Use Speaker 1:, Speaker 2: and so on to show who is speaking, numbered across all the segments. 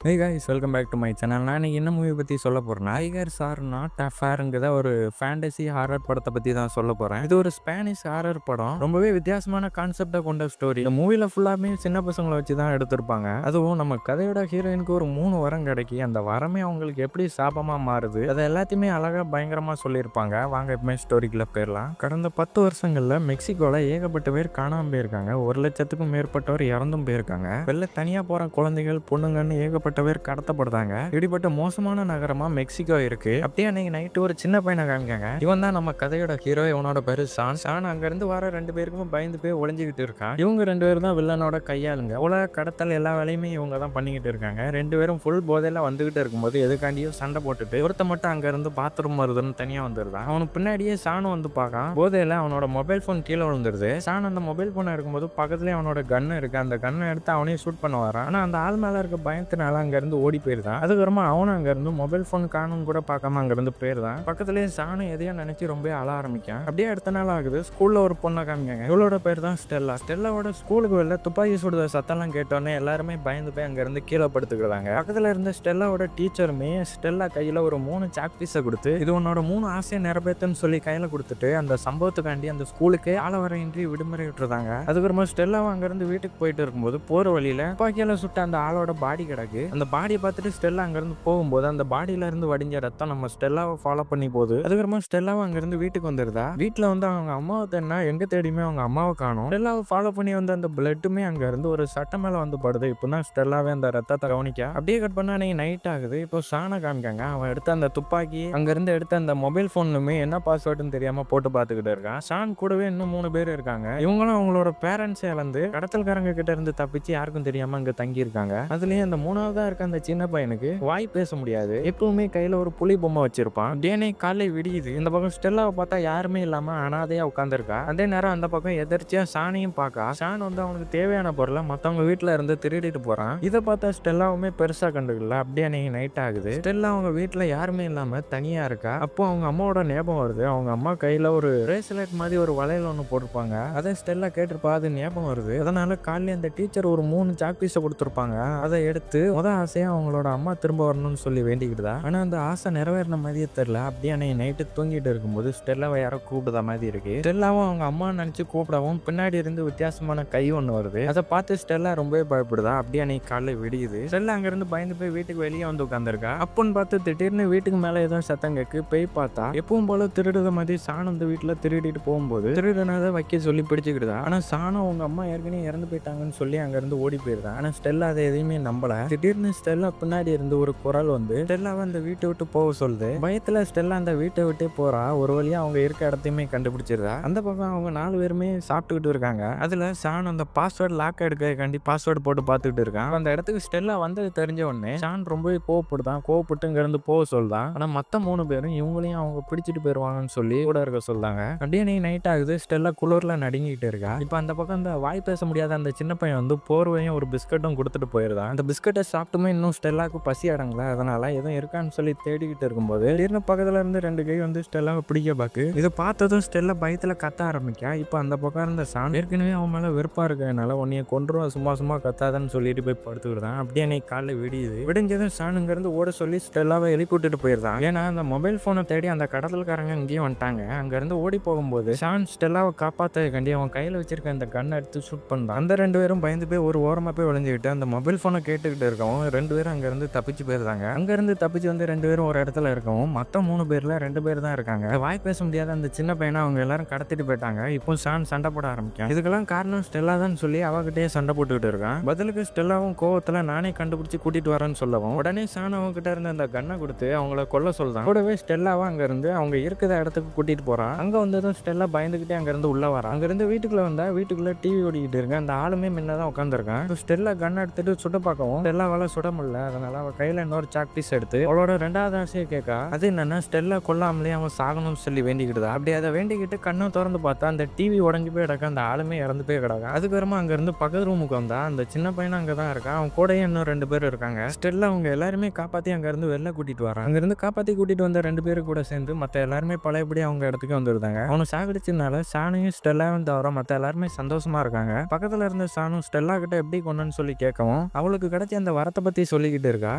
Speaker 1: Hey guys, welcome back to my channel. நான் இன்னைக்கு என்ன மூவி பத்தி சொல்ல போறேன்னா, டைகர்ஸ் ஆர் நாட் அஃபேர்ங்கிற ஒரு ஃபேண்டசி ஹாரர் படத்தை பத்தி தான் சொல்ல போறேன். இது ஒரு ஸ்பானிஷ் ஹாரர் படம். ரொம்பவே வித்தியாசமான கான்செப்டை கொண்ட ஸ்டோரி. இந்த மூவில ஃபுல்லாமே சின்ன பசங்களை வச்சு தான் எடுத்திருப்பாங்க. அதுவும் நம்ம கதையோட ஹீரோயினுக்கு ஒரு 3 வரம் கிடைக்கி அந்த வரமே அவங்களுக்கு எப்படி சாபமா மாறுது அதை எல்லாத்தையுமே அழகா பயங்கரமா சொல்லியிருப்பாங்க. வாங்க எப்பவுமே ஸ்டோரிக்குள்ள போயிடலாம். கடந்த 10 வருஷங்கள்ல மெக்சிகோல ஏகப்பட்ட பேர் காணாம போயிருக்காங்க. 1 லட்சத்துக்கும் மேற்பட்டவர் இறந்தும் போயிருக்காங்க. வெளில தனியா போற குழந்தைகள் பொண்ணுங்கன்னு ஏகப்பட்ட பேர் கடத்தப்படுறாங்க. இப்படிப்பட்ட மோசமான நகரமா மெக்சிகோ இருக்கு. அப்படியே அன்னைக்கு நைட்டு ஒரு சின்ன பையனை காமிக்காங்க. இவன் தான் நம்ம கதையோட ஹீரோ. இவனோட பேரு சான் அங்க இருந்து வர 2 பேருக்கும் பயந்து போய் ஒளிஞ்சுக்கிட்டு இருக்கான். இவங்க 2 பேரும் தான் வில்லனோட கையாளுங்க. உலக கடத்தல் எல்லா வேலையுமே இவங்க தான் பண்ணிக்கிட்டு இருக்காங்க. 2 பேரும் ஃபுல் போதையில வந்துகிட்டு இருக்கும்போது எதுக்காண்டியும் சண்டை போட்டுட்டு ஒருத்த மட்டும் அங்க இருந்து பாத்ரூம் வருதுன்னு தனியா வந்துருதான். அவனுக்கு பின்னாடியே சானும் வந்து பார்க்கான். போதையில அவனோட மொபைல் போன் கீழே விழுந்துருது. சான் அந்த மொபைல் போனை இருக்கும்போது பக்கத்துலயே அவனோட கன்னு இருக்கு. அந்த கன்னை எடுத்து அவனையும் ஷூட் பண்ண வரான். ஆனா அந்த ஆள் மேல இருக்க பயத்தினால அங்க இருந்து ஓடி போயிருந்தான். அதுக்கப்புறமா அவனும் அங்க இருந்து மொபைல் போன் காணும் கூட பார்க்காம அங்க இருந்து போயிருந்தான். பக்கத்துலயே சாணம் எதையோ நினைச்சு ரொம்ப அழ ஆரம்பிக்கான். அப்படியே அடுத்த நாள் ஆகுது. ஸ்கூல்ல ஒரு பொண்ணை காமிக்காங்க. இவளோட பேர் தான் ஸ்டெல்லா. ஸ்டெல்லாவோட ஸ்கூலுக்கு வெளில துப்பாக்கி சுடுற சத்தம்லாம் கேட்டோன்னே எல்லாருமே பயந்து போய் அங்க இருந்து கீழே படுத்துக்கிறாங்க. பக்கத்துல இருந்த ஸ்டெல்லாவோட டீச்சருமே ஸ்டெல்லா கையில ஒரு 3 சாக் பீஸை கொடுத்து இது உன்னோட 3 ஆசையை நிறைவேற்றுன்னு சொல்லி கையில கொடுத்துட்டு அந்த சம்பவத்துக்காண்டி அந்த ஸ்கூலுக்கு ஆளவரையின்றி விடுமுறை விட்டுருந்தாங்க. அதுக்கப்புறமா ஸ்டெல்லாவும் அங்க இருந்து வீட்டுக்கு போயிட்டு இருக்கும்போது போற வழியில துப்பாக்கியால சுட்ட அந்த ஆளோட பாடி கிடக்கு. அந்த பாடியை பார்த்துட்டு ஸ்டெல்லா அங்கிருந்து போகும்போது அந்த பாடியில இருந்து வடிஞ்ச ரத்தம் நம்ம ஸ்டெல்லாவை ஃபாலோ பண்ணி போகுது. அதுக்கப்புறமா ஸ்டெல்லாவும் அங்கிருந்து வீட்டுக்கு வந்துருதா. வீட்டுல வந்து அவங்க அம்மாவை தேடினா எங்க தேடியுமே அவங்க அம்மாவை காணும். ஸ்டெல்லாவை ஃபாலோ பண்ணி வந்த அந்த பிளட்டுமே அங்க இருந்து ஒரு சட்டை மேல வந்து படுது. இப்பதான் ஸ்டெல்லாவே அந்த ரத்தத்தை கவனிக்கா. அப்படியே கட் பண்ணா நீங்க நைட் ஆகுது. இப்போ சாண காமிக்காங்க. அவன் எடுத்த அந்த துப்பாக்கி அங்க இருந்து எடுத்த அந்த மொபைல் போன்லுமே என்ன பாஸ்வேர்டுன்னு தெரியாம போட்டு பாத்துக்கிட்டு இருக்கான். சான் கூடவே இன்னும் 3 பேர் இருக்காங்க. இவங்களும் அவங்களோட பேரண்ட்ஸை இழந்து கடத்தல்காரங்க கிட்ட இருந்து தப்பிச்சு யாருக்கும் தெரியாம அங்க தங்கி இருக்காங்க. அதுலயும் அந்த 3ஆவதா இருக்க அந்த சின்ன பையனுக்கு வாய் பேச முடியாது. எப்பவுமே கையில ஒரு புலி பொம்மை வச்சிருப்பான். டேனே காலை விடியுது. இந்த பக்கம் ஸ்டெல்லாவை பார்த்தா யாருமே இல்லாம அனாதையா உட்காந்துருக்கா. அதே நேரம் அந்த பக்கம் எதிர்ச்சியா சாணியும் பார்க்கா. சான் வந்து அவனுக்கு தேவையான பொருளை மத்தவங்க வீட்டுல இருந்து திருடிட்டு போறான். இதை பார்த்தா ஸ்டெல்லாவுமே பெருசா கண்டுக்கல. அப்படியே நீங்க நைட் ஆகுது. ஸ்டெல்லா அவங்க வீட்டுல யாருமே இல்லாம தனியா இருக்கா. அப்போ அவங்க அம்மாவோட ஞாபகம் வருது. அவங்க அம்மா கையில ஒரு பிரேஸ்லெட் மாதிரி ஒரு வளையல் ஒன்று போட்டிருப்பாங்க. அதை ஸ்டெல்லா கேட்டிருப்பா. அது ஞாபகம் வருது. அதனால காலையில அந்த டீச்சர் ஒரு 3 சாக் பீஸை கொடுத்துருப்பாங்க. அதை எடுத்து ஆசையா அவங்களோட அம்மா திரும்ப வரணும்னு சொல்லி வேண்டிக்கிட்டுதா. ஆனா அந்த ஆசை நிறைவேறின மாதிரியே தெரியல. அப்படியே அன்னைக்கு நைட்டு தூங்கிட்டு இருக்கும்போது ஸ்டெல்லாவை யாரோ கூப்பிடுற மாதிரி இருக்கு. ஸ்டெல்லாவும் அவங்க அம்மா நினைச்சு கூப்பிடவும் பின்னாடி இருந்து வித்தியாசமான கை ஒன்று வருது. அதை பார்த்து ஸ்டெல்லா ரொம்பவே பயப்படுதா. அப்படியே அன்னைக்கு காலைல விடியுது. ஸ்டெல்லா அங்க இருந்து பயந்து போய் வீட்டுக்கு வெளியே வந்து உட்காந்துருக்கா. அப்பன்னு பார்த்து திடீர்னு வீட்டுக்கு மேல ஏதோ சத்தம் கேக்கு. போய் பார்த்தா எப்பவும் போல திருடுத மாதிரி சாணம் இந்த வீட்டுல திருடிட்டு போகும்போது திருடனதை வைக்க சொல்லி பிடிச்சுக்கிட்டுதா. ஆனா சாணம் அவங்க அம்மா ஏற்கனவே இறந்து போயிட்டாங்கன்னு சொல்லி அங்க இருந்து ஓடி போயிருந்தா. ஆனா ஸ்டெல்லா அதை எதையுமே நம்பல. திடீர்னு ஸ்டெல்லா பின்னாடி இருந்து ஒரு குரல் வந்து ஸ்டெல்லாவை அந்த வீட்டை விட்டு போக சொல்லுது. பயத்துல ஸ்டெல்லா அந்த வீட்டை விட்டே போறா. ஒரு வழியா அவங்க இருக்க இடத்தையுமே கண்டுபிடிச்சிருந்தா. அந்த பக்கம் அவங்க 4 பேருமே சாப்பிட்டுக்கிட்டு இருக்காங்க. அதுல சான் அந்த பாஸ்வேர்டு லாக் எடுக்க பாஸ்வேர்டு போட்டு பார்த்துக்கிட்டு இருக்கான். அந்த இடத்துக்கு ஸ்டெல்லா வந்தது தெரிஞ்ச உடனே சான் ரொம்பவே கோவப்பட்டு இங்க இருந்து போக சொல்றான். ஆனா மத்த 3 பேரும் இவங்களையும் அவங்க பிடிச்சிட்டு போயிருவாங்கன்னு சொல்லி கூட இருக்க சொல்றாங்க. அப்படியே நீ நைட் ஆகுது. ஸ்டெல்லா குளிர்ல நடுங்கிட்டு இருக்கா. இப்ப அந்த பக்கம் அந்த வாய் பேச முடியாத அந்த சின்ன பையன் வந்து போர்வையும் ஒரு பிஸ்கட்டும் கொடுத்துட்டு போயிருந்தான். அந்த பிஸ்கட்டை சாப்பிட்டுமே இன்னும் ஸ்டெல்லாவுக்கு பசி அடங்கல. அதனால எதுவும் இருக்கான்னு சொல்லி தேடிக்கிட்டு இருக்கும்போது திடீர்னு பக்கத்துல இருந்து 2 கை வந்து ஸ்டெல்லாவை பிடிக்க பாக்கு. இதை பார்த்ததும் ஸ்டெல்லா பயத்துல கத்த ஆரம்பிக்கா. இப்போ அந்த பக்கம் இருந்த சான் ஏற்கனவே அவன் மேல வெறுப்பா இருக்கனால உன்னைய கொன்றுவா சும்மா கத்தாதான்னு சொல்லிட்டு போய் படுத்துக்கிட்டான். அப்படியே அன்னைக்கு காலைல விடியுது. விடிஞ்சதும் சானுங்க இருந்து ஓட சொல்லி ஸ்டெல்லாவை எழுப்பி விட்டுட்டு போயிருந்தான். ஏன்னா அந்த மொபைல் போனை தேடி அந்த கடத்தல்காரங்க இங்கேயும் வந்துட்டாங்க. அங்க இருந்து ஓடி போகும்போது சான் ஸ்டெல்லாவை காப்பாத்ததுக்காண்டி அவன் கையில வச்சிருக்க அந்த கன்னை எடுத்து ஷூட் பண்ணான். அந்த 2 பேரும் பயந்து போய் ஒரு ஓரமா போய் விளைஞ்சுக்கிட்டு அந்த மொபைல் போனை கேட்டுக்கிட்டு இருக்கவும் 2 பேரும் அங்க இருந்து தப்பிச்சு போயிருந்தாங்க. அங்க இருந்து தப்பிச்சு வந்து 2 பேரும் ஒரு இடத்துல இருக்கவும் மொத்த 3 பேர்ல 2 பேர் தான் இருக்காங்க. வாய் பேச முடியாத அந்த சின்ன பையனை அவங்க எல்லாரும் கடத்திட்டு போயிட்டாங்க. இப்போ சான் சண்டை போட ஆரம்பிக்கும். இதுக்கெல்லாம் காரணம் ஸ்டெல்லா தான் சொல்லி அவகிட்டே சண்டை போட்டுக்கிட்டு இருக்கான். பதிலுக்கு ஸ்டெல்லாவும் கோவத்துல நானே கண்டுபிடிச்சு கூட்டிட்டு வரேன்னு சொல்லவும் உடனே சான் அவங்க கிட்ட இருந்த அந்த கன்னை கொடுத்து அவங்கள கொல்ல சொல்றான். கூடவே ஸ்டெல்லாவும் அங்க இருந்து அவங்க இருக்கிற இடத்துக்கு கூட்டிட்டு போறான். அங்க வந்ததும் ஸ்டெல்லா பயந்துகிட்டே அங்க இருந்து உள்ள வரான். அங்க இருந்து வீட்டுக்குள்ள வந்தா வீட்டுக்குள்ள டிவி ஓடிக்கிட்டு இருக்கு. அந்த ஆளுமே முன்னதான் உட்காந்துருக்கான். ஸ்டெல்லா கன் எடுத்துட்டு சுட பார்க்கவும் ஸ்டெல்லாவால சுட முடியல. அதனால அவ கையில இன்னொரு சாக் பீஸ் எடுத்து அவளோட 2வது ஆசையை கேட்கா. அது என்னன்னா ஸ்டெல்லா கொல்லாமலே அவன் சாகணும்னு சொல்லி வேண்டிக்கிட்டுதா. அப்படி அதை வேண்டிக்கிட்டு கண்ணை திறந்து பார்த்தா அந்த டிவி உடஞ்சி போய் கிடக்க. அந்த ஆளுமே இறந்து போய் கிடக்கா. அதுக்கப்புறமா அங்க இருந்து பக்கத்து ரூமுக்கு வந்தா அந்த சின்ன பையன் அங்கதான் இருக்கான். அவன் கூடயே இன்னும் 2 பேர் இருக்காங்க. ஸ்டெல்லா அவங்க எல்லாருமே காப்பாத்தி அங்க இருந்து வெளில கூட்டிட்டு வரான். அங்க இருந்து காப்பாத்தி கூட்டிட்டு வந்த 2 பேரு கூட சேர்ந்து மத்த எல்லாருமே பழையபடி அவங்க இடத்துக்கு வந்துருந்தாங்க. அவனை சாகடிச்சதுனால சானையும் ஸ்டெல்லாவும் தவிர மத்த எல்லாருமே சந்தோஷமா இருக்காங்க. பக்கத்துல இருந்த சானும் ஸ்டெல்லா கிட்ட எப்படி கொண்டன்னு சொல்லி கேட்கவும் அவளுக்கு கிடைச்ச அந்த வரத்தை படத்தை பத்தி சொல்லிக்கிட்டு இருக்கா.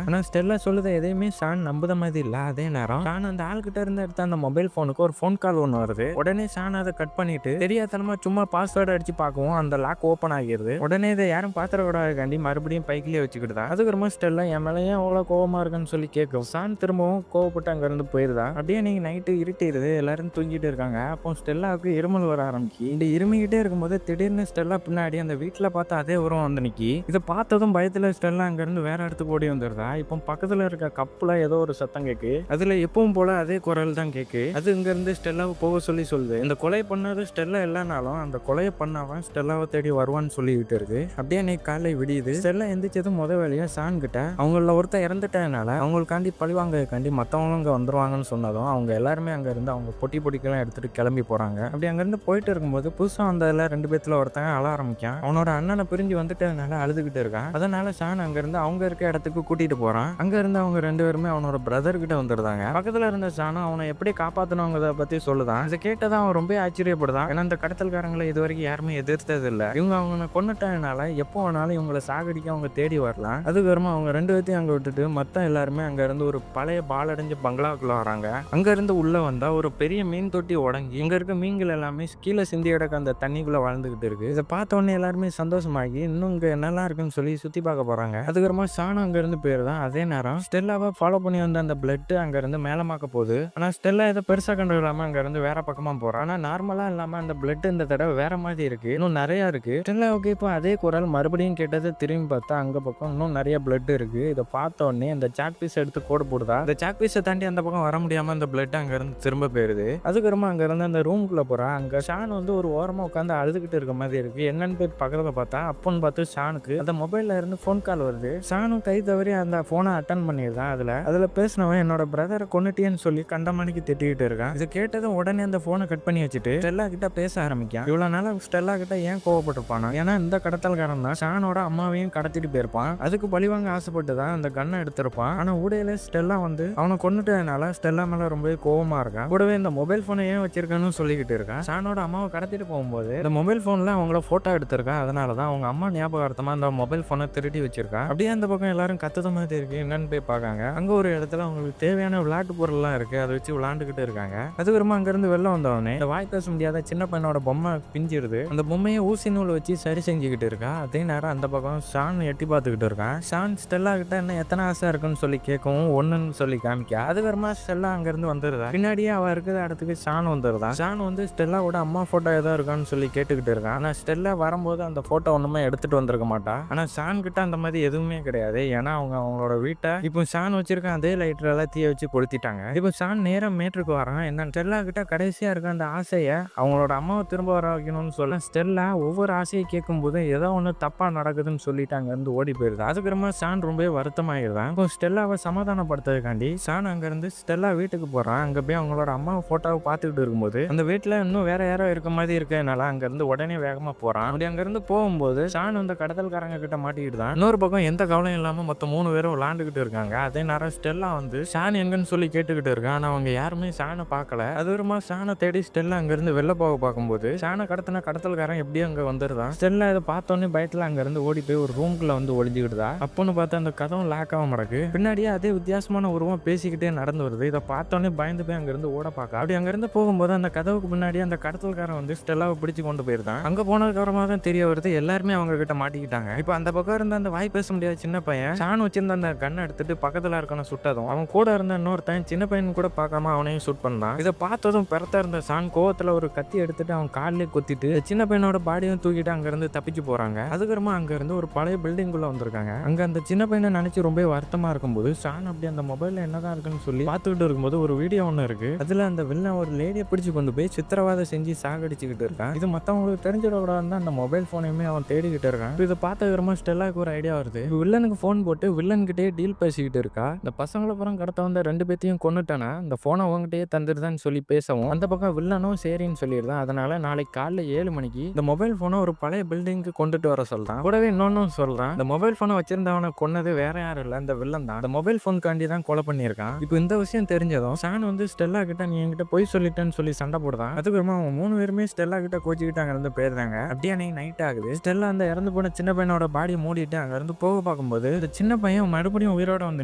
Speaker 1: ஆனா ஸ்டெல்லா சொல்லுது எதையுமே ஷான் நம்புத மாதிரி இல்ல. அதே நேரம் ஷான் அந்த ஆள்கிட்ட இருந்து எடுத்த அந்த மொபைல் போனுக்கு ஒரு போன் கால் ஒன்று வருது. உடனே ஷான் அதை கட் பண்ணிட்டு தெரியாதனமா சும்மா பாஸ்வேர்டு அடிச்சு பார்க்கவும் அந்த லாக் ஓப்பன் ஆகிருது. உடனே இதை யாரும் பாத்திரக்கூடாதுக்காண்டி மறுபடியும் பைக்கிலேயே வச்சுக்கிட்டுதான். அதுக்கப்புறமா ஸ்டெல்லா என் மேலே ஏன் அவ்வளோ கோவமா இருக்குன்னு சொல்லி கேட்கும். ஷான் திரும்பவும் கோவப்பட்டு அங்க இருந்து போயிருதா. அப்படியே நீங்க நைட்டு இருட்டிடுது, எல்லாரும் தூங்கிட்டு இருக்காங்க. அப்போ ஸ்டெல்லாவுக்கு இருமல் வர ஆரம்பிக்கு. இந்த இருமிக்கிட்டே இருக்கும்போது திடீர்னு ஸ்டெல்லா பின்னாடி அந்த வீட்டுல பார்த்து அதே உரம் வந்து நிக்கி. இதை பார்த்ததும் பயத்துல ஸ்டெல்லா அங்க இருந்து வேற இடத்துக்கு ஓடி வந்துருதா. இப்போ பக்கத்துல இருக்க கப்புல ஏதோ ஒரு சத்தம் கேக்கு. அதுல எப்பவும் போல அதே குரல் தான் கேக்கு. அது இங்க இருந்து ஸ்டெல்லாவை போக சொல்லி சொல்லுது. இந்த கொலை பண்ணது ஸ்டெல்லா இல்லைனாலும் அந்த கொலையை பண்ணவன் ஸ்டெல்லாவை தேடி வருவான்னு சொல்லிக்கிட்டு இருக்கு. அப்படியே அன்னைக்கு காலை விடியுது. ஸ்டெல்லா எந்திரிச்சதும் முத வேலையா ஷான் கிட்ட அவங்கள ஒருத்தர் இறந்துட்டதுனால அவங்களுக்காண்டி பழிவாங்கக்காண்டி மத்தவங்களும் அங்க வந்துருவாங்கன்னு சொன்னதும் அவங்க எல்லாருமே அங்க இருந்து அவங்க பொட்டிக்கெல்லாம் எடுத்துட்டு கிளம்பி போறாங்க. அப்படி அங்க இருந்து போயிட்டு இருக்கும்போது புதுசா வந்ததுல 2 பேத்துல ஒருத்தன் அழ ஆரம்பிக்கான். அவனோட அண்ணனை பிரிஞ்சு வந்துட்டதுனால அழுதுகிட்டு இருக்கான். அதனால ஷான் அங்க இருந்து அவங்க இருக்க இடத்துக்கு கூட்டிட்டு போறான். அங்க இருந்து அவங்க 2 பேருமே அவனோட பிரதர் கிட்ட வந்துருந்தாங்க. பக்கத்துல இருந்த ஷானும் அவனை எப்படி காப்பாத்தணுங்கிறத பத்தி சொல்லுதான். இதை கேட்டதான் அவன் ரொம்ப ஆச்சரியப்படுதான். ஏன்னா இந்த கடத்தல்காரங்களை இது வரைக்கும் யாருமே எதிர்த்தது இல்ல. இவங்க அவனை கொன்னுட்டதுனால எப்போ வேணாலும் இவங்களை சாகடிக்க அவங்க தேடி வரலாம். அதுக்கப்புறமா அவங்க 2 பேர்த்தையும் அங்க விட்டுட்டு மத்த எல்லாருமே அங்க இருந்து ஒரு பழைய பாலடைஞ்ச பங்களாக்குள்ள வராங்க. அங்க இருந்து உள்ள வந்தா ஒரு பெரிய மீன் தொட்டி உடங்கி இங்க இருக்க மீன்கள் எல்லாமே கீழே சிந்தி இடக்க அந்த தண்ணிக்குள்ள வாழ்ந்துகிட்டு இருக்கு. இதை பார்த்த உடனே எல்லாருமே சந்தோஷமாகி இன்னும் இங்க என்னெல்லாம் இருக்குன்னு சொல்லி சுத்தி பார்க்க போறாங்க. அதுக்கப்புறமா ஷான் அங்க இருந்து போயிருதான். அதே நேரம் ஸ்டெல்லாவை ஃபாலோ பண்ணி வந்த அந்த பிளட் அங்க இருந்து மேலமாக்க போகுது. ஆனா ஸ்டெல்லா இதை பெருசா கண்டு இல்லாம அங்க இருந்து வேற பக்கமா போறான். ஆனா நார்மலா இல்லாம அந்த பிளட் இந்த தடவை வேற மாதிரி இருக்கு. இன்னும் நிறைய இருக்கு. ஸ்டெல்லாவுக்கு இப்போ அதே குரல் மறுபடியும் கேட்டது. திரும்பி பார்த்தா அங்க பக்கம் இன்னும் நிறைய பிளட் இருக்கு. இதை பார்த்த உடனே அந்த சாக் பீஸ் எடுத்து கோடு போடுதா. இந்த சாக் பீஸை தாண்டி அந்த பக்கம் வர முடியாம அந்த பிளட் அங்க இருந்து திரும்ப போயிருது. அதுக்கப்புறமா அங்க இருந்து அந்த ரூமுக்குள்ள போறா. அங்க ஷான் வந்து ஒரு ஓரமா உட்காந்து அழுதுகிட்டு இருக்க மாதிரி இருக்கு. என்னன்னு போய் பக்கத்துல பார்த்தா அப்போன்னு பார்த்து ஷானுக்கு அந்த மொபைல்ல இருந்து போன் கால் வருது. ஷானும் கை தவறி அந்த போனை அட்டன் பண்ணிருந்தான். அதுல பேசினவன் என்னோட பிரதரை கொன்னுட்டேன்னு சொல்லி கண்டமணிக்கு திட்டிக்கிட்டு இருக்கான். இது கேட்டதும் உடனே அந்த போனை கட் பண்ணி வச்சுட்டு ஸ்டெல்லா கிட்ட பேச ஆரம்பிக்கான். இவ்வளவு நாள ஸ்டெல்லா கிட்ட ஏன் கோவப்பட்டிருப்பானா? ஏன்னா இந்த கடத்தல்காரன் தான் ஷானோட அம்மாவையும் கடத்திட்டு போயிருப்பான். அதுக்கு பழிவாங்க ஆசைப்பட்டு தான் அந்த கண்ணை எடுத்திருப்பான். ஆனா ஊடையில ஸ்டெல்லா வந்து அவனை கொன்னுட்டதுனால ஸ்டெல்லா மேல ரொம்ப கோவமா இருக்கான். கூடவே இந்த மொபைல் போனை ஏன் வச்சிருக்கான்னு சொல்லிக்கிட்டு இருக்கான். ஷானோட அம்மாவை கடத்திட்டு போகும்போது இந்த மொபைல் போன்ல அவங்கள போட்டோ எடுத்திருக்கான். அதனாலதான் அவங்க அம்மா ஞாபகார்த்தமா அந்த மொபைல் போனை திருடி வச்சிருக்கான். அப்படியே அந்த பக்கம் எல்லாரும் கத்துத மாதிரி இருக்கு. என்னன்னு போய் பார்க்காங்க. அங்க ஒரு இடத்துல அவங்களுக்கு தேவையான விளையாட்டு பொருள் எல்லாம் இருக்கு. அதை வச்சு விளையாண்டுகிட்டு இருக்காங்க. அதுக்கப்புறமா அங்க இருந்து வெளில வந்தவனே இந்த வாய் பேச முடியாத சின்ன பையனோட பொம்மை பிஞ்சிருது. அந்த பொம்மையை ஊசி நூல் வச்சு சரி செஞ்சுக்கிட்டு இருக்கா. அதே நேரம் அந்த பக்கம் ஷான் எட்டி பார்த்துக்கிட்டு இருக்கான். ஷான் ஸ்டெல்லா கிட்ட என்ன எத்தனை ஆசை இருக்குன்னு சொல்லி கேட்கவும் ஒண்ணுன்னு சொல்லி காமிக்கா. அதுக்கப்புறமா ஸ்டெல்லா அங்க இருந்து வந்துருதா. பின்னாடியே அவ இருக்கிற இடத்துக்கு ஷான் வந்துருதா. ஷான் வந்து ஸ்டெல்லாவோட அம்மா போட்டோ ஏதோ இருக்கான்னு சொல்லி கேட்டுக்கிட்டு இருக்கான். ஆனா ஸ்டெல்லா வரும்போது அந்த போட்டோ ஒண்ணுமே எடுத்துட்டு வந்திருக்க மாட்டா. ஆனா ஷான் கிட்ட அந்த மாதிரி எதுவுமே கிடையாது. ஏன்னா அவங்களோட வீட்டை இப்போ ஷான் வச்சிருக்க அதே லைட்டர் எல்லாம் தீய வச்சு கொளுத்திட்டாங்க. இப்போ ஷான் நேரம் மேட்ருக்கு வரான். என்ன ஸ்டெல்லா கிட்ட கடைசியா இருக்க அந்த ஆசையை அவங்களோட அம்மாவை திரும்ப வர வைக்கணும்னு சொல்ல ஸ்டெல்லா ஒவ்வொரு ஆசையை கேட்கும் போது ஏதோ ஒண்ணு தப்பா நடக்குதுன்னு சொல்லிட்டு அங்க இருந்து ஓடி போயிருது. அதுக்கப்புறமா ஷான் ரொம்ப வருத்தமாயிருதான். இப்போ ஸ்டெல்லாவை சமாதானப்படுத்துறதுக்காண்டி ஷான் அங்க இருந்து ஸ்டெல்லா வீட்டுக்கு போறான். அங்க போய் அவங்களோட அம்மா போட்டோவை பார்த்துக்கிட்டு இருக்கும்போது அந்த வீட்டுல இன்னும் வேற யாரோ இருக்க மாதிரி இருக்கனால அங்க இருந்து உடனே வேகமா போறான். அப்படி அங்க இருந்து போகும்போது ஷான் வந்து கடத்தல்காரங்க கிட்ட மாட்டிக்கிட்டு தான். இன்னொரு பக்கம் எந்த கவலையும் இல்லாம மொத்தம் 3 பேரும் விளையாண்டுகிட்டு இருக்காங்க. அதே நேரம் ஸ்டெல்லா வந்து ஷான் எங்கன்னு சொல்லி கேட்டுக்கிட்டு இருக்கான். ஆனா அவங்க யாருமே ஷானை பார்க்கல. அதுவரமா ஷானை தேடி ஸ்டெல்லா அங்க இருந்து வெளில போக பார்க்கும்போது ஷானை கடத்தின கடத்தல்காரன் எப்படியும் அங்க வந்துருதான். ஸ்டெல்லா இதை பார்த்தோன்னே பயத்துல அங்க இருந்து ஓடி போய் ஒரு ரூம்குள்ள வந்து ஒளிஞ்சுக்கிட்டுதா. அப்போன்னு பார்த்தா அந்த கதவும் லாக் ஆக மாட்டேங்குது. பின்னாடியே அதே வித்தியாசமான உருவம் பேசிக்கிட்டே நடந்து வருது. இதை பார்த்தோன்னே பயந்து போய் அங்க இருந்து ஓட பார்க்க. அப்படி அங்க இருந்து போகும்போது அந்த கதவுக்கு முன்னாடி அந்த கடத்தல்காரன் வந்து ஸ்டெல்லாவை பிடிச்சு கொண்டு போயிருந்தான். அங்க போனதுக்கு அப்புறமா தான் தெரிய வருது எல்லாருமே அவங்க கிட்ட மாட்டிக்கிட்டாங்க. இப்போ அந்த பக்கம் இருந்த அந்த வாய் பேச முடியாத சின்ன பையன் ஷான் வச்சிருந்த அந்த கண்ணை எடுத்துட்டு பக்கத்துல இருக்கணும் சுட்டதும் அவன் கூட இருந்த இன்னொருத்தன் சின்ன பையன் கூட பார்க்காம அவனையும் ஷூட் பண்ணான். இதை பார்த்ததும் பெருத்தா இருந்த ஷான் கோவத்துல ஒரு கத்தி எடுத்துட்டு அவன் காலிலே கொத்திட்டு சின்ன பையனோட பாடியும் தூக்கிட்டு அங்க இருந்து தப்பிச்சு போறாங்க. அதுக்கப்புறமா அங்க இருந்து ஒரு பழைய பில்டிங் குள்ள வந்திருக்காங்க. அங்க அந்த சின்ன பையனை நினைச்சு ரொம்ப வருத்தமா இருக்கும்போது ஷான் அப்படி அந்த மொபைல்ல என்னதான் இருக்குன்னு சொல்லி பார்த்துக்கிட்டு இருக்கும்போது ஒரு வீடியோ ஒண்ணு இருக்கு. அதுல அந்த வில்லன் ஒரு லேடியை பிடிச்சு கொண்டு போய் சித்திரவாதம் செஞ்சு சாகடிச்சுக்கிட்டு இருக்கான். இது மத்தவங்களுக்கு தெரிஞ்சிடக்கூடாதுன்னு அந்த மொபைல் போனையுமே அவன் தேடிக்கிட்டு இருக்கான். இதை பார்த்த விரமா ஸ்டெல்லாக்கு ஒரு ஐடியா வருது. வில்லனுக்கு போன் போட்டு வில்லன் கிட்டே டீல் பேசிக்கிட்டு இருக்கா. இந்த பசங்களை புறம் கடத்த வந்த 2 பேத்தையும் கொன்னுட்டானா இந்த போனை உங்ககிட்டயே தந்துருதான்னு சொல்லி பேசவும் அந்த பக்கம் வில்லனும் சரின்னு சொல்லிடுதான். அதனால நாளைக்கு காலைல 7 மணிக்கு இந்த மொபைல் போனை ஒரு பழைய பில்டிங்க்கு கொண்டுட்டு வர சொல்றான். கூடவே இன்னொன்னும் சொல்றான். இந்த மொபைல் போனை வச்சிருந்தவனை கொன்னது வேற யாரும் இல்ல, இந்த வில்லன் தான். இந்த மொபைல் போன் காண்டி தான் கொலை பண்ணியிருக்கான். இப்போ இந்த விஷயம் தெரிஞ்சதும் ஷான் வந்து ஸ்டெல்லா கிட்ட நீ என்கிட்ட போய் சொல்லிட்டேன்னு சொல்லி சண்டை போடுதான். அதுக்கப்புறமா அவங்க 3 பேருமே ஸ்டெல்லா கிட்ட கோச்சிக்கிட்டு அங்க இருந்து போயிருந்தாங்க. அப்படியே அன்னைக்கு நைட் ஆகுது. ஸ்டெல்லா அந்த இறந்து போன சின்ன பையனோட பாடி மூடிட்டு அங்க இருந்து போக பார்க்கும்போது இருக்கும்போது இந்த சின்ன பையன் மறுபடியும் உயிரோட வந்து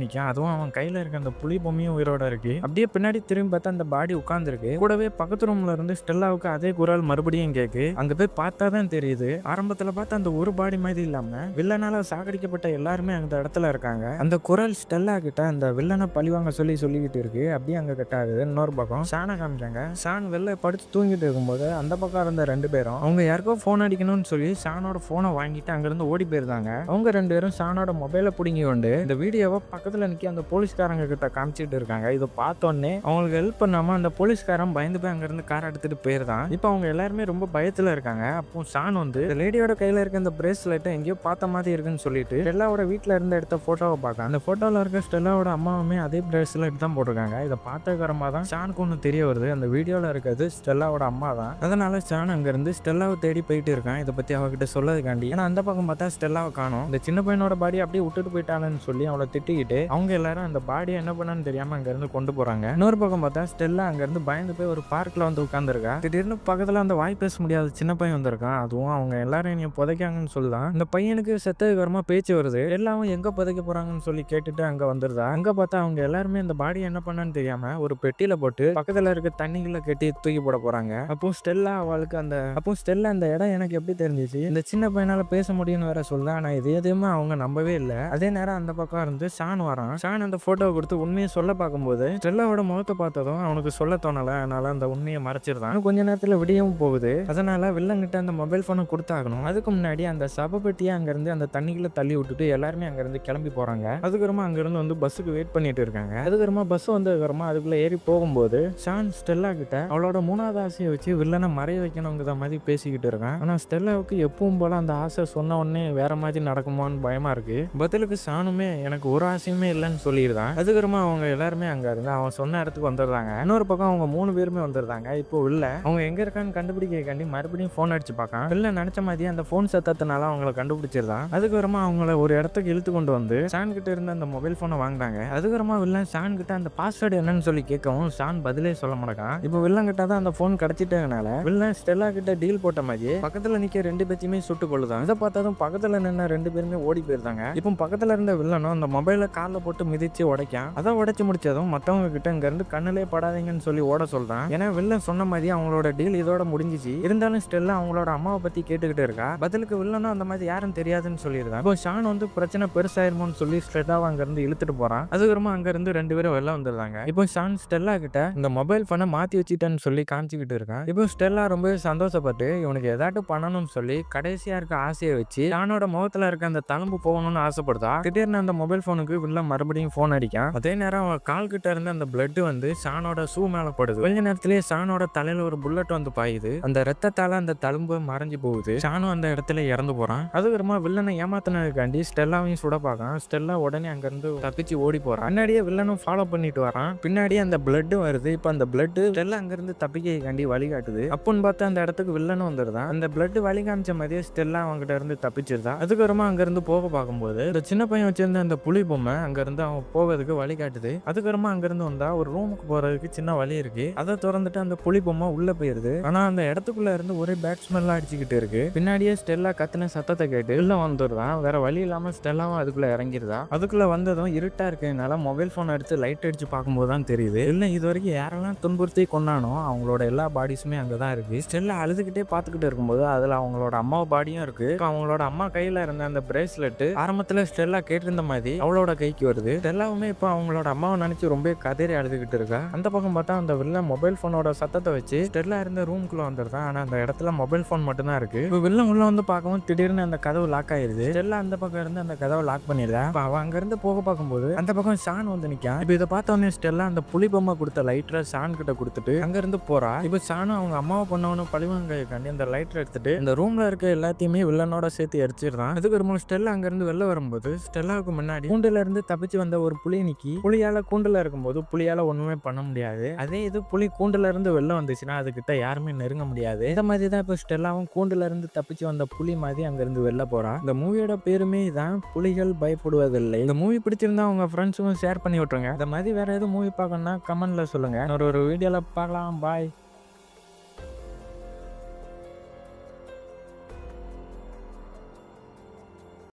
Speaker 1: நிற்கான். அதுவும் அவன் கையில இருக்க அந்த புலி பொம்மையும் உயிரோட இருக்கு. அப்படியே பின்னாடி திரும்பி பார்த்தா அந்த பாடி உட்கார்ந்துருக்கு. கூடவே பக்கத்து ரூம்ல இருந்து ஸ்டெல்லாவுக்கு அதே குரல் மறுபடியும் கேக்கு. அங்க போய் பார்த்தா தான் தெரியுது, ஆரம்பத்துல பார்த்தா அந்த ஒரு பாடி மாதிரி இல்லாம வில்லனால சாகடிக்கப்பட்ட எல்லாருமே அந்த இடத்துல இருக்காங்க. அந்த குரல் ஸ்டெல்லா கிட்ட அந்த வில்லனை பழிவாங்க சொல்லிக்கிட்டு இருக்கு. அப்படியே அங்க கட் ஆகுது. இன்னொரு பக்கம் ஷானை காமிச்சாங்க. ஷான் வெளில படுத்து தூங்கிட்டு இருக்கும்போது அந்த பக்கம் இருந்த 2 பேரும் அவங்க யாருக்கோ போன் அடிக்கணும்னு சொல்லி ஷானோட போனை வாங்கிட்டு அங்கிருந்து ஓடி போயிருந்தாங்க. அவங்க 2 பேரும் ஷானோட மொபைலை பிடிங்கி கொண்டு இந்த வீடியோவை பக்கத்துல நிக்க அந்த போலீஸ்காரங்க கிட்ட காமிச்சிட்டு இருக்காங்க. இதை பார்த்தோன்னே அவங்களுக்கு ஹெல்ப் பண்ணாம அந்த போலீஸ்காரன் பயந்து போய் அங்கிருந்து கார் எடுத்துட்டு போயிருந்தான். இப்போ அவங்க எல்லாருமே ரொம்ப பயத்துல இருக்காங்க. அப்போ ஷான் வந்து லேடியோட கையில இருக்க இந்த பிரேஸ்லெட்டை எங்கேயோ பார்த்த மாதிரி இருக்குன்னு சொல்லிட்டு ஸ்டெல்லாவோட வீட்டுல இருந்து எடுத்த போட்டோவை பார்க்க அந்த போட்டோல இருக்க ஸ்டெல்லாவோட அம்மாவுமே அதே பிரேஸ்லெட் தான் போட்டிருக்காங்க. இதை பார்த்ததுக்கப்புறமா தான் ஷானுக்கு ஒன்று தெரிய வருது, அந்த வீடியோல இருக்கிறது ஸ்டெல்லாவோட அம்மா தான். அதனால ஷான் அங்க இருந்து ஸ்டெல்லாவை தேடி போயிட்டு இருக்கான், இதை பத்தி அவகிட்ட சொல்லதுக்காண்டி. ஏன்னா அந்த பக்கம் பார்த்தா ஸ்டெல்லாவை காணும். இந்த சின்ன பையனோட பாடி அப்படியே விட்டுட்டு போயிட்டான்னு சொல்லி அவளை திட்டிக்கிட்டு அவங்க எல்லாரும் அந்த பாடியை என்ன பண்ணான்னு தெரியாம அங்க இருந்து கொண்டு போறாங்க. இன்னொரு பக்கம் பார்த்தா ஸ்டெல்லா அங்க இருந்து பயந்து போய் ஒரு பார்க்ல வந்து உட்கார்ந்துருக்கா. திடீர்னு பக்கத்துல அந்த வாய் பேச முடியாத சின்ன பையன் வந்திருக்கான். அதுவும் அவங்க எல்லாரும் என்னைய புதைக்காங்கன்னு சொல்லுதான். இந்த பையனுக்கு செத்ததுக்கப்புறமா பேச்சு வருது. எல்லாரும் எங்க புதைக்க போறாங்கன்னு சொல்லி கேட்டுட்டு அங்க வந்துருதா. அங்க பார்த்தா அவங்க எல்லாருமே அந்த பாடி என்ன பண்ணான்னு தெரியாம ஒரு பெட்டியில போட்டு பக்கத்துல இருக்க தண்ணிகளை கட்டி தூக்கி போட போறாங்க. அப்போ ஸ்டெல்லா அந்த இடம் எனக்கு எப்படி தெரிஞ்சிச்சு, இந்த சின்ன பையனால பேச முடியும்னு வேற சொல்லுதான். ஆனா இது எதுவுமே அவங்க நம்பவே இல்லை. அதே நேரம் அந்த பக்கம் இருந்து ஷான் வரான். ஷான் அந்த போட்டோவை கொடுத்து உண்மையை சொல்ல பார்க்கும்போது ஸ்டெல்லாவோட முகத்தை பார்த்ததும் அவனுக்கு சொல்ல தோணல. அதனால அந்த உண்மையை மறைச்சிருந்தான். கொஞ்ச நேரத்துல விடியவும் போகுது. அதனால வில்லங்கிட்ட அந்த மொபைல் போனை கொடுத்தாகணும். அதுக்கு முன்னாடி அந்த சபப்பெட்டியை அங்க இருந்து அந்த தண்ணிக்குள்ள தள்ளி விட்டுட்டு எல்லாருமே அங்க இருந்து கிளம்பி போறாங்க. அதுக்கப்புறமா அங்க இருந்து வந்து பஸ்ஸுக்கு வெயிட் பண்ணிட்டு இருக்காங்க. அதுக்கப்புறமா பஸ் வந்ததுக்கப்புறமா அதுக்குள்ள ஏறி போகும்போது ஷான் ஸ்டெல்லா கிட்ட அவளோட 3வது ஆசையை வச்சு வில்லனை மறைய வைக்கணுங்கிற மாதிரி பேசிக்கிட்டு இருக்கான். ஆனா ஸ்டெல்லாவுக்கு எப்பவும் போல அந்த ஆசை சொன்ன உடனே வேற மாதிரி நடக்குமோன்னு பயமா இருக்கு. பதிலுக்கு ஷானுமே எனக்கு ஒரு ஆசையுமே இல்லைன்னு சொல்லிடுறான். அதுக்கப்புறமா அவங்க எல்லாருமே அங்க இருந்து அவன் சொன்ன இடத்துக்கு வந்துடுறாங்க. இன்னொரு பக்கம் அவங்க 3 பேருமே வந்துடுறாங்க. இப்போ இல்ல அவங்க எங்க இருக்கான்னு கண்டுபிடிக்காண்டி மறுபடியும் போன் அடிச்சு பார்க்கான். இல்ல நினைச்ச மாதிரி அந்த போன் சத்தத்தினால அவங்களை கண்டுபிடிச்சிருந்தான். அதுக்கப்புறமா அவங்கள ஒரு இடத்துக்கு இழுத்து கொண்டு வந்து ஷான் கிட்ட இருந்த அந்த மொபைல் போனை வாங்குறாங்க. அதுக்கப்புறமா வில்லன் ஷான் கிட்ட அந்த பாஸ்வேர்டு என்னன்னு சொல்லி கேட்கவும் ஷான் பதிலே சொல்ல மாட்டான். இப்போ வில்லன் கிட்ட தான் அந்த போன் கிடைச்சிட்டதுனால வில்லன் ஸ்டெல்லா கிட்ட டீல் போட்ட மாதிரி பக்கத்துல நிக்க 2 பேத்தையுமே சுட்டு கொள்ளுதான். இதை பார்த்ததும் பக்கத்துல நின்ன 2 பேருமே ஓடி போயிருந்தாங்க. இப்போ பக்கத்துல இருந்த வில்லனும் அந்த மொபைலை கார்ல போட்டு மிதிச்சு உடைக்கான். அதை உடைச்சு முடிச்சதும் மத்தவங்க கிட்ட இங்க இருந்து கண்ணிலே படாதீங்கன்னு சொல்லி ஓட சொல்றான். ஏன்னா வில்லன் சொன்ன மாதிரி அவங்களோட டீல் இதோட முடிஞ்சிச்சு. இருந்தாலும் ஸ்டெல்லா அவங்களோட அம்மாவை பத்தி கேட்டுக்கிட்டு இருக்கா. பதிலுக்கு வில்லனும் அந்த மாதிரி யாரும் தெரியாதுன்னு சொல்லிடுறான். இப்போ ஷான் வந்து பிரச்சனை பெருசாயிருமோன்னு சொல்லி ஸ்டெல்லாவை அங்க இருந்து இழுத்துட்டு போறான். அதுக்கப்புறமா அங்க இருந்து 2 பேரும் வெளில வந்துடுறாங்க. இப்போ ஷான் ஸ்டெல்லா கிட்ட இந்த மொபைல் போனை மாத்தி வச்சுட்டேன்னு சொல்லி காமிச்சுக்கிட்டு இருக்கான். இப்போ ஸ்டெல்லா ரொம்ப சந்தோஷப்பட்டு இவனுக்கு ஏதாட்டும் பண்ணணும்னு சொல்லி கடைசியா இருக்க ஆசையை வச்சு ஷானோட முகத்துல இருக்க அந்த தழும்பு போகணும்னு ஆசைப்படுதா. திடீர்னு அந்த மொபைல் போனுக்கு வில்ல மறுபடியும் போன் அடிக்கான். அதே நேரம் அவன் கால் கிட்ட இருந்து அந்த பிளட் வந்து ஷானோட ஷூ மேல படுது. கொஞ்ச நேரத்திலேயே ஷானோட தலையில ஒரு புல்லட் வந்து பாயுது. அந்த ரத்தத்தால அந்த தழும்பு மறைஞ்சு போகுது. ஷானும் அந்த இடத்துல இறந்து போறான். அதுக்கப்புறமா வில்லனை ஏமாத்தினதுக்காண்டி ஸ்டெல்லாவையும் சுட பார்க்கான். ஸ்டெல்லா உடனே அங்க இருந்து தப்பிச்சு ஓடி போறான். முன்னாடியே வில்லனும் ஃபாலோ பண்ணிட்டு வரான். பின்னாடியே அந்த பிளட் வருது. இப்ப அந்த பிளட் ஸ்டெல்லா அங்க இருந்து தப்பிக்கைக்காண்டி வழிகாட்டுது. அப்பன்னு பார்த்து அந்த இடத்துக்கு வில்லனும் வந்துருதான். அந்த பிளட் வழி காமிச்ச மாதிரியே ஸ்டெல்லா அவங்ககிட்ட இருந்து தப்பிச்சிருந்தா. அதுக்கப்புறமா அங்க இருந்து போக பார்க்கும்போது இந்த சின்ன பையன் வச்சிருந்த அந்த புலி பொம்மை அங்க இருந்து அவன் போவதுக்கு வழி காட்டுது. அதுக்கப்புறமா அங்க இருந்து வந்தா ஒரு ரூமுக்கு போறதுக்கு சின்ன வழி இருக்கு. அதை திறந்துட்டு அந்த புலி பொம்மை உள்ள போயிருது. ஆனா அந்த இடத்துக்குள்ள இருந்து ஒரே பேட் ஸ்மெல்லாம் அடிச்சுக்கிட்டு இருக்கு. பின்னாடியே ஸ்டெல்லா கத்துன சத்தத்தை கேட்டு உள்ள வந்துடுறான். வேற வழி இல்லாம ஸ்டெல்லாவும் அதுக்குள்ள இறங்கிருதா. அதுக்குள்ள வந்ததும் இருட்டா இருக்கனால மொபைல் போன் எடுத்து லைட் அடிச்சு பார்க்கும்போது தான் தெரியுது இல்ல இது வரைக்கும் யாரெல்லாம் துன்புறுத்தி கொண்டானோ அவங்களோட எல்லா பாடிஸுமே அங்கதான் இருக்கு. ஸ்டெல்லா அழுதுகிட்டே பாத்துக்கிட்டு இருக்கும்போது அதுல அவங்களோட அம்மா பாடியும் இருக்கு. அவங்களோட அம்மா கையில இருந்த அந்த பிரேஸ்லெட் ஆரம்பத்துல ஸ்டெல்லா கேட்டிருந்த மாதிரி அவளோட கைக்கு வருது. ஸ்டெல்லாவுமே இப்போ அவங்களோட அம்மாவை நினைச்சு ரொம்ப கதறி அழுதுகிட்டு இருக்கா. அந்த பக்கம் பார்த்தா அந்த வில்லன் மொபைல் போனோட சத்தத்தை வச்சு ஸ்டெல்லா இருந்த ரூம்குள்ள வந்துருதான். ஆனா அந்த இடத்துல மொபைல் போன் மட்டும் தான் இருக்கு. இப்போ வில்லன் உள்ள வந்து பார்க்கவும் திடீர்னு அந்த கதவு லாக் ஆயிருது. ஸ்டெல்லா அந்த பக்கம் இருந்து அந்த கதவை லாக் பண்ணிடுறா. அவ அங்க இருந்து போக பார்க்கும்போது அந்த பக்கம் ஷான் வந்து நிக்கான். இப்போ இதை பார்த்த உடனே ஸ்டெல்லா அந்த புலி பொம்மை கொடுத்த லைட்டரை ஷான் கிட்ட கொடுத்துட்டு அங்க இருந்து போறா. இப்போ ஷானும் அவங்க அம்மாவை பண்ணவனும் பழிவாங்காண்டி அந்த லைட்டர் எடுத்துட்டு இந்த ரூம்ல இருக்க எல்லாத்தையுமே வில்லனோட சேர்த்து எரிச்சிடுறான். அதுக்கு ஒரு ஸ்டெல்லா அங்க இருந்து வெளில வரும்போது ஸ்டெல்லாவுக்கு முன்னாடி கூண்டுல இருந்து தப்பிச்சு வந்த ஒரு புலி நிக்கி. புலியால கூண்டுல இருக்கும்போது புலியால ஒண்ணுமே பண்ண முடியாது. அதே இது புலி கூண்டுல இருந்து வெளில வந்துச்சுன்னா அதுகிட்ட யாருமே நெருங்க முடியாது. இந்த மாதிரி தான் இப்போ ஸ்டெல்லாவும் கூண்டுல இருந்து தப்பிச்சு வந்த புலி மாதிரி அங்க இருந்து வெளில போறா. இந்த மூவியோட பேருமே தான் புலிகள் பயப்படுவதில்லை. இந்த மூவி பிடிச்சிருந்தா உங்க ஃப்ரெண்ட்ஸுக்கும் ஷேர் பண்ணி விட்டுருங்க. இந்த மாதிரி வேற எதுவும் மூவி பார்க்கணும்னா கமெண்ட்ல சொல்லுங்க. ஒரு வீடியோல பார்க்கலாம். பாய்.